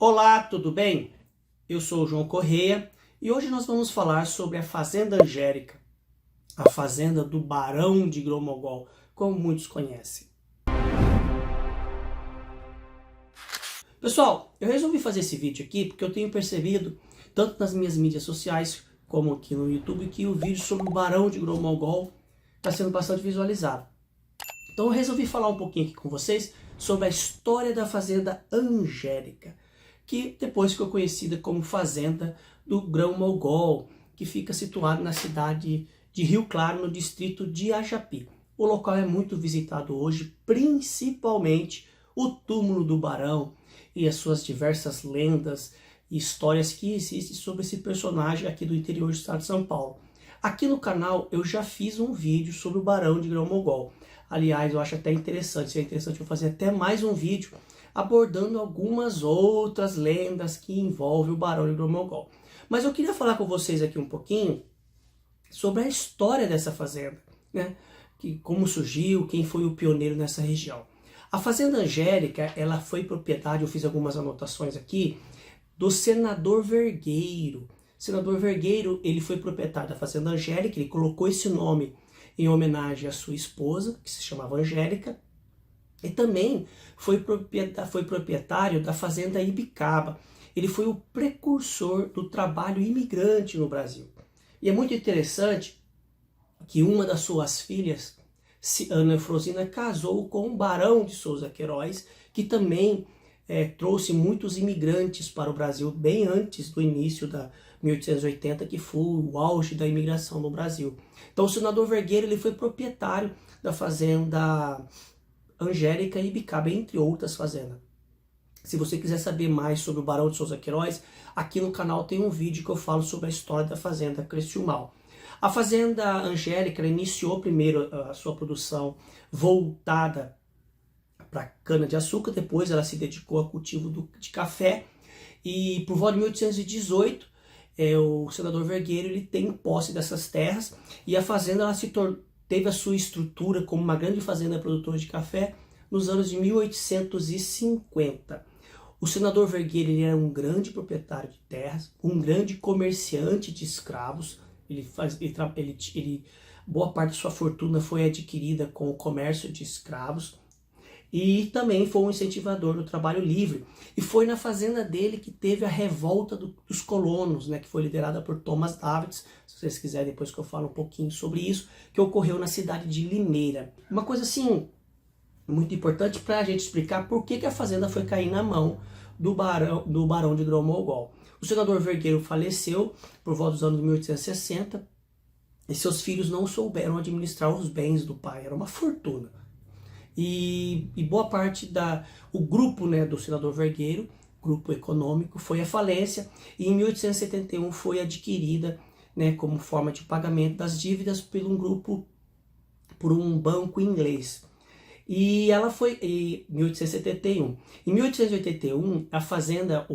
Olá, tudo bem? Eu sou o João Correia e hoje nós vamos falar sobre a Fazenda Angélica, a fazenda do Barão de Gromogol, como muitos conhecem. Pessoal, eu resolvi fazer esse vídeo aqui porque eu tenho percebido, tanto nas minhas mídias sociais como aqui no YouTube, que o vídeo sobre o Barão de Gromogol está sendo bastante visualizado. Então eu resolvi falar um pouquinho aqui com vocês sobre a história da Fazenda Angélica, que depois ficou conhecida como Fazenda do Grão-Mogol, que fica situado na cidade de Rio Claro, no distrito de Ajapi. O local é muito visitado hoje, principalmente o túmulo do Barão e as suas diversas lendas e histórias que existem sobre esse personagem aqui do interior do estado de São Paulo. Aqui no canal eu já fiz um vídeo sobre o Barão de Grão-Mogol. Aliás, eu acho até interessante, se é interessante eu fazer até mais um vídeo abordando algumas outras lendas que envolvem o Barão de Grão-Mogol. Mas eu queria falar com vocês aqui um pouquinho sobre a história dessa fazenda, né? Como surgiu, quem foi o pioneiro nessa região. A Fazenda Angélica, ela foi propriedade, eu fiz algumas anotações aqui, do senador Vergueiro. O senador Vergueiro, ele foi proprietário da Fazenda Angélica, ele colocou esse nome em homenagem à sua esposa, que se chamava Angélica, e também foi proprietário da Fazenda Ibicaba. Ele foi o precursor do trabalho imigrante no Brasil. E é muito interessante que uma das suas filhas, Ana Eufrosina, casou com o Barão de Souza Queiroz, que também trouxe muitos imigrantes para o Brasil, bem antes do início da 1880, que foi o auge da imigração no Brasil. Então o senador Vergueiro, ele foi proprietário da Fazenda Angélica e Ibicaba, entre outras fazendas. Se você quiser saber mais sobre o Barão de Souza Queiroz, aqui no canal tem um vídeo que eu falo sobre a história da Fazenda Criciúmal. A Fazenda Angélica iniciou primeiro a sua produção voltada para cana-de-açúcar, depois ela se dedicou ao cultivo de café, e por volta de 1818, o senador Vergueiro, ele tem posse dessas terras, e a fazenda ela teve a sua estrutura como uma grande fazenda produtora de café nos anos de 1850. O senador Vergueiro, ele era um grande proprietário de terras, um grande comerciante de escravos. Boa parte de sua fortuna foi adquirida com o comércio de escravos, e também foi um incentivador do trabalho livre. E foi na fazenda dele que teve a revolta dos colonos, né, que foi liderada por Thomas Davids, se vocês quiserem depois que eu falo um pouquinho sobre isso, que ocorreu na cidade de Limeira. Uma coisa assim muito importante para a gente explicar por que a fazenda foi cair na mão do Barão de Grão-Mogol. O senador Vergueiro faleceu por volta dos anos de 1860 e seus filhos não souberam administrar os bens do pai, era uma fortuna. E boa parte o grupo, né, do senador Vergueiro, grupo econômico, foi à falência, e em 1871 foi adquirida, né, como forma de pagamento das dívidas por um banco inglês. E ela foi em 1871. Em 1881, a fazenda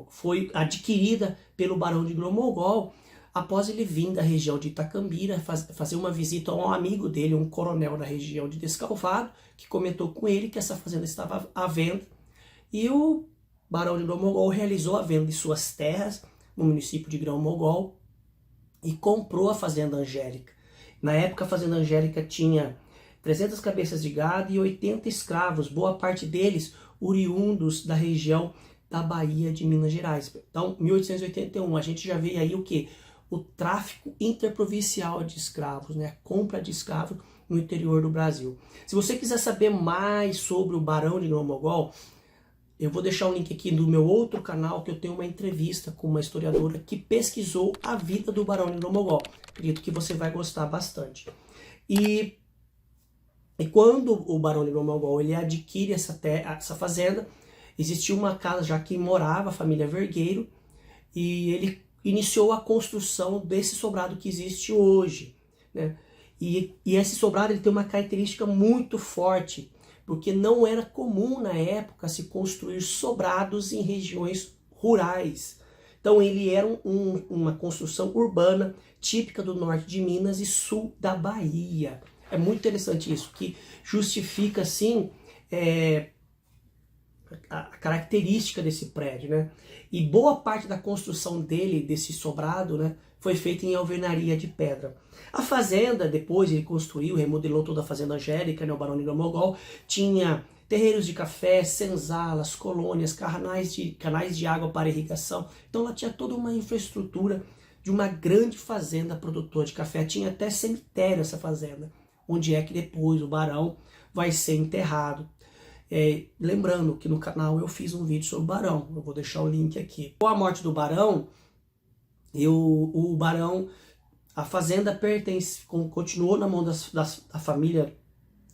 foi adquirida pelo Barão de Grão-Mogol, após ele vir da região de Itacambira, fazer uma visita a um amigo dele, um coronel da região de Descalvado, que comentou com ele que essa fazenda estava à venda. E o Barão de Grão-Mogol realizou a venda de suas terras no município de Grão-Mogol e comprou a Fazenda Angélica. Na época, a Fazenda Angélica tinha 300 cabeças de gado e 80 escravos, boa parte deles oriundos da região da Bahia de Minas Gerais. Então, 1881, a gente já vê aí o quê? O tráfico interprovincial de escravos, né? A compra de escravos no interior do Brasil. Se você quiser saber mais sobre o Barão de Grão-Mogol, eu vou deixar um link aqui do meu outro canal, que eu tenho uma entrevista com uma historiadora que pesquisou a vida do Barão de Grão-Mogol. Acredito que você vai gostar bastante. E quando o Barão de Grão-Mogol ele adquire essa fazenda, existia uma casa já que morava a família Vergueiro, e ele iniciou a construção desse sobrado que existe hoje, né? E esse sobrado ele tem uma característica muito forte, porque não era comum na época se construir sobrados em regiões rurais. Então ele era uma construção urbana típica do norte de Minas e sul da Bahia. É muito interessante isso, que justifica assim a característica desse prédio, né? E boa parte da construção dele, desse sobrado, né, foi feita em alvenaria de pedra. A fazenda, depois ele construiu, remodelou toda a fazenda Angélica, né, o Barão de Grão-Mogol, tinha terreiros de café, senzalas, colônias, canais de água para irrigação. Então ela tinha toda uma infraestrutura de uma grande fazenda produtora de café. Tinha até cemitério essa fazenda, onde é que depois o barão vai ser enterrado. Lembrando que no canal eu fiz um vídeo sobre o barão, eu vou deixar o link aqui. Com a morte do barão, a fazenda continuou na mão da família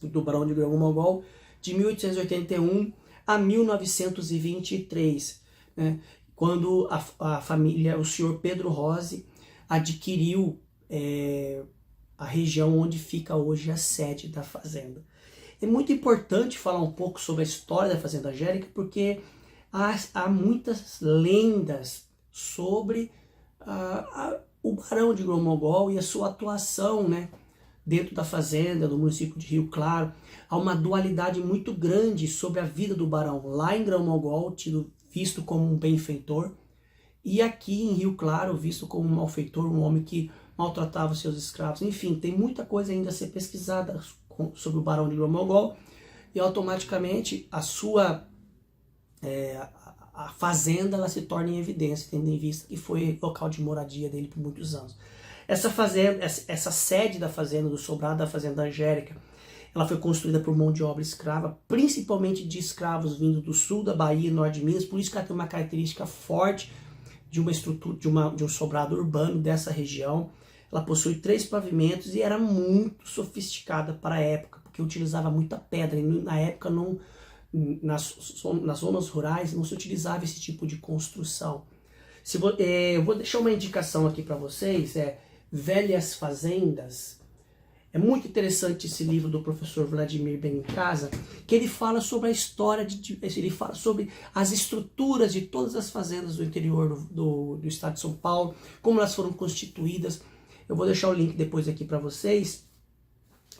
do Barão de Grão-Mogol de 1881 a 1923, né, quando a família, o senhor Pedro Rose, adquiriu a região onde fica hoje a sede da fazenda. É muito importante falar um pouco sobre a história da Fazenda Angélica, porque há muitas lendas sobre o Barão de Grão-Mogol e a sua atuação, né, dentro da fazenda, do município de Rio Claro. Há uma dualidade muito grande sobre a vida do barão lá em Grão-Mogol, visto como um benfeitor, e aqui em Rio Claro, visto como um malfeitor, um homem que maltratava os seus escravos. Enfim, tem muita coisa ainda a ser pesquisada sobre o Barão de Grão-Mogol, e automaticamente a fazenda ela se torna em evidência, tendo em vista que foi local de moradia dele por muitos anos. Essa sede da fazenda, do sobrado da Fazenda Angélica, ela foi construída por mão de obra escrava, principalmente de escravos vindo do sul da Bahia e norte de Minas. Por isso que ela tem uma característica forte de uma estrutura, de um sobrado urbano dessa região. Ela possui 3 pavimentos e era muito sofisticada para a época, porque utilizava muita pedra. E na época, nas zonas rurais, não se utilizava esse tipo de construção. Eu vou deixar uma indicação aqui para vocês, Velhas Fazendas. É muito interessante esse livro do professor Vladimir Benincasa, que ele fala sobre a história, ele fala sobre as estruturas de todas as fazendas do interior do estado de São Paulo, como elas foram constituídas. Eu vou deixar o link depois aqui para vocês.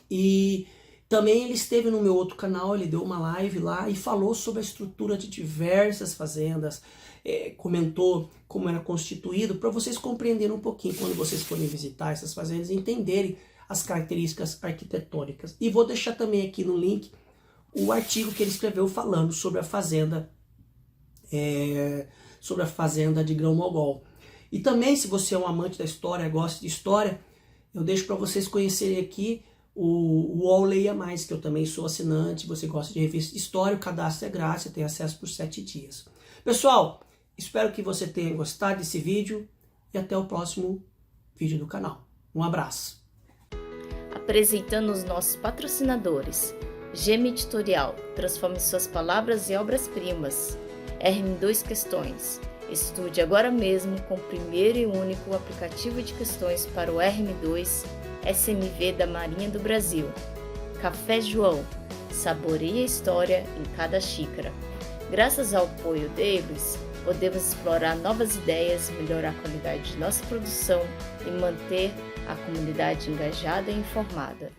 E também ele esteve no meu outro canal, ele deu uma live lá e falou sobre a estrutura de diversas fazendas, comentou como era constituído, para vocês compreenderem um pouquinho quando vocês forem visitar essas fazendas e entenderem as características arquitetônicas. E vou deixar também aqui no link o artigo que ele escreveu falando sobre a fazenda de Grão-Mogol. E também, se você é um amante da história, gosta de história, eu deixo para vocês conhecerem aqui o UOL Leia Mais, que eu também sou assinante. Você gosta de revista de história, o cadastro é grátis, você tem acesso por 7 dias. Pessoal, espero que você tenha gostado desse vídeo e até o próximo vídeo do canal. Um abraço. Apresentando os nossos patrocinadores: Gema Editorial, transforme suas palavras em obras-primas. RM2 Questões, estude agora mesmo com o primeiro e único aplicativo de questões para o RM2 SMV da Marinha do Brasil. Café João, saboreie a história em cada xícara. Graças ao apoio deles, podemos explorar novas ideias, melhorar a qualidade de nossa produção e manter a comunidade engajada e informada.